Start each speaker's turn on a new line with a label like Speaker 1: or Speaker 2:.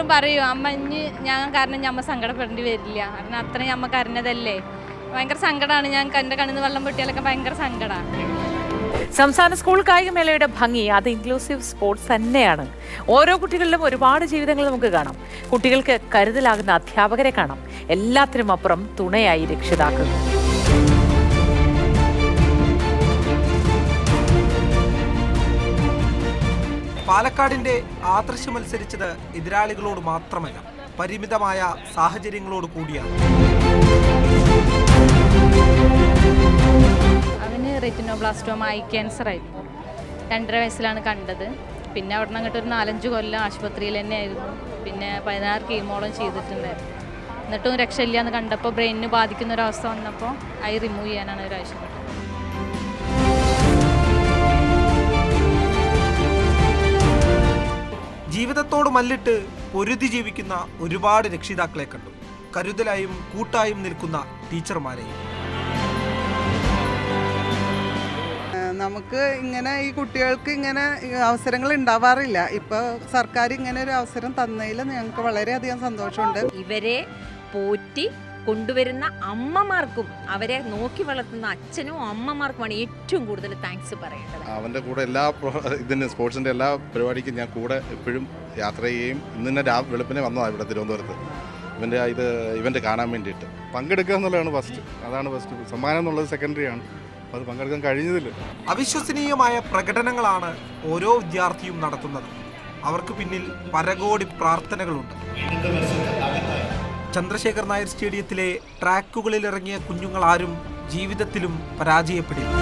Speaker 1: എപ്പോഴും പറയും അമ്മ ഇനി ഞാൻ കാരണം ഞമ്മ സങ്കടപ്പെടേണ്ടി വരില്ല, കാരണം അത്രയും ഞമ്മ കരഞ്ഞതല്ലേ. ഭയങ്കര സങ്കടമാണ്. ഞാൻ എൻ്റെ കണ്ണിൽ നിന്ന് വെള്ളം പൊട്ടിയാലൊക്കെ ഭയങ്കര സങ്കടമാണ്.
Speaker 2: സംസ്ഥാന സ്കൂൾ കായികമേളയുടെ ഭംഗി അത് ഇൻക്ലൂസീവ് സ്പോർട്സ് തന്നെയാണ്. ഓരോ കുട്ടികളിലും ഒരുപാട് ജീവിതങ്ങൾ നമുക്ക് കാണാം. കുട്ടികൾക്ക് കരുതലാകുന്ന അധ്യാപകരെ കാണാം. എല്ലാത്തിനും അപ്പുറം തുണയായി രക്ഷിതാക്കൾ.
Speaker 3: പാലക്കാടിന്റെ ആദർശം മത്സരിച്ചത് എതിരാളികളോട് മാത്രമല്ല, പരിമിതമായ സാഹചര്യങ്ങളോട് കൂടിയാണ്.
Speaker 1: അവന് റെറ്റിനോബ്ലാസ്റ്റോമ ഐ ക്യാൻസർ ആയിരുന്നു. 2.5 വയസ്സിലാണ് കണ്ടത്. പിന്നെ അവിടെ നിന്ന് അങ്ങോട്ട് ഒരു 4-5 കൊല്ലം ആശുപത്രിയിൽ തന്നെയായിരുന്നു. പിന്നെ 16 കീമോളം ചെയ്തിട്ടുണ്ടായിരുന്നു. എന്നിട്ടും രക്ഷയില്ല എന്ന് കണ്ടപ്പോൾ ബ്രെയിനിന് ബാധിക്കുന്ന ഒരവസ്ഥ വന്നപ്പോൾ ഐ റിമൂവ് ചെയ്യാനാണ് അവർ ആവശ്യപ്പെട്ടത്.
Speaker 3: ജീവിതത്തോട് മല്ലിട്ട് പൊരുതി ജീവിക്കുന്ന ഒരുപാട് രക്ഷിതാക്കളെ കണ്ടു. കരുതലായും കൂട്ടായും നിൽക്കുന്ന ടീച്ചർമാരെയും.
Speaker 4: നമുക്ക് ഇങ്ങനെ ഈ കുട്ടികൾക്ക് ഇങ്ങനെ അവസരങ്ങൾ ഉണ്ടാവാറില്ല. ഇപ്പോൾ സർക്കാർ ഇങ്ങനെ ഒരു അവസരം തന്നതിൽ ഞങ്ങൾക്ക് വളരെയധികം സന്തോഷമുണ്ട്.
Speaker 5: ഇവരെ പോറ്റി കൊണ്ടുവരുന്ന അമ്മമാർക്കും അവരെ നോക്കി വളർത്തുന്ന അച്ഛനും അമ്മമാർക്കുമാണ് ഏറ്റവും കൂടുതൽ താങ്ക്സ് പറയേണ്ടത്.
Speaker 6: അവൻ്റെ കൂടെ എല്ലാ ഇതിന് സ്പോർട്സിൻ്റെ എല്ലാ പരിപാടിക്കും ഞാൻ കൂടെ എപ്പോഴും യാത്ര ചെയ്യുകയും ഇന്ന് തന്നെ വെളുപ്പിനെ വന്നതാണ് ഇവിടെ തിരുവനന്തപുരത്ത് ഇവൻ്റെ കാണാൻ വേണ്ടിയിട്ട്. പങ്കെടുക്കുക എന്നുള്ളതാണ് ഫസ്റ്റ്. അതാണ് ഫസ്റ്റ്. സമ്മാനം എന്നുള്ളത് സെക്കൻഡറി ആണ്. അത് പങ്കെടുക്കാൻ കഴിഞ്ഞതില്ല.
Speaker 3: അവിശ്വസനീയമായ പ്രകടനങ്ങളാണ് ഓരോ വിദ്യാർത്ഥിയും നടത്തുന്നത്. അവർക്ക് പിന്നിൽ പരകോടി പ്രാർത്ഥനകളുണ്ട്. ചന്ദ്രശേഖർ നായർ സ്റ്റേഡിയത്തിലെ ട്രാക്കുകളിൽ ഇറങ്ങിയ കുഞ്ഞുങ്ങൾ ആരും ജീവിതത്തിലും പരാജയപ്പെടില്ല.